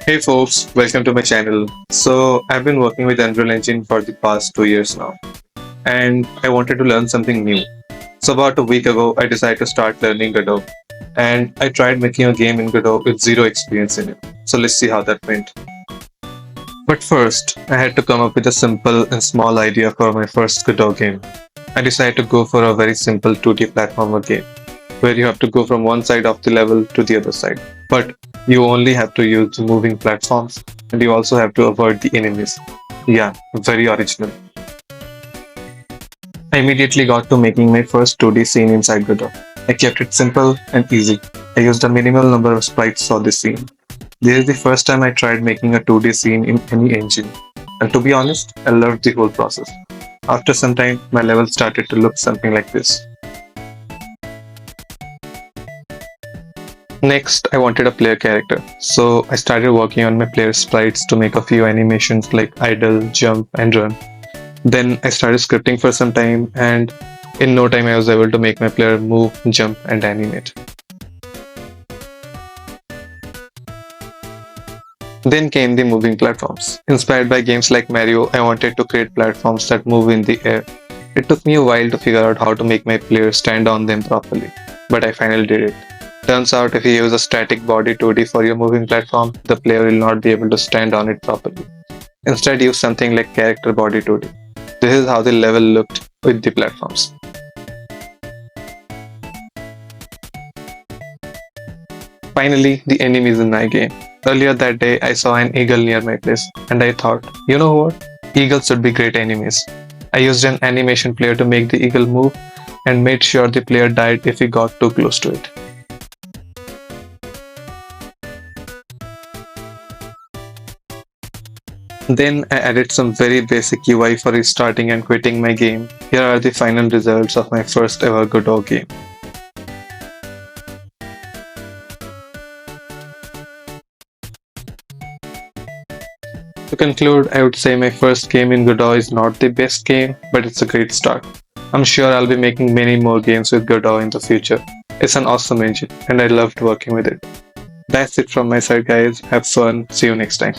Hey folks, welcome to my channel. So I've been working with Unreal Engine for the past 2 years now, and I wanted to learn something new. So about a week ago, I decided to start learning Godot, and I tried making a game in Godot with zero experience in it. So let's see how that went. But first, I had to come up with a simple and small idea for my first Godot game. I decided to go for a very simple 2D platformer game, where you have to go from one side of the level to the other side. But you only have to use the moving platforms, and you also have to avoid the enemies. Yeah, very original. I immediately got to making my first 2D scene inside Godot. I kept it simple and easy. I used a minimal number of sprites for this scene. This is the first time I tried making a 2D scene in any engine. And to be honest, I loved the whole process. After some time, my level started to look something like this. Next, I wanted a player character, so I started working on my player sprites to make a few animations like idle, jump, and run. Then I started scripting for some time, and in no time I was able to make my player move, jump, and animate. Then came the moving platforms. Inspired by games like Mario, I wanted to create platforms that move in the air. It took me a while to figure out how to make my player stand on them properly, but I finally did it. Turns out if you use a static body 2D for your moving platform, the player will not be able to stand on it properly. Instead, use something like character body 2D. This is how the level looked with the platforms. Finally, the enemies in my game. Earlier that day, I saw an eagle near my place, and I thought, you know what? Eagles should be great enemies. I used an animation player to make the eagle move and made sure the player died if he got too close to it. Then I added some very basic UI for restarting and quitting my game. Here are the final results of my first ever Godot game. To conclude, I would say my first game in Godot is not the best game, but it's a great start. I'm sure I'll be making many more games with Godot in the future. It's an awesome engine, and I loved working with it. That's it from my side, guys. Have fun. See you next time.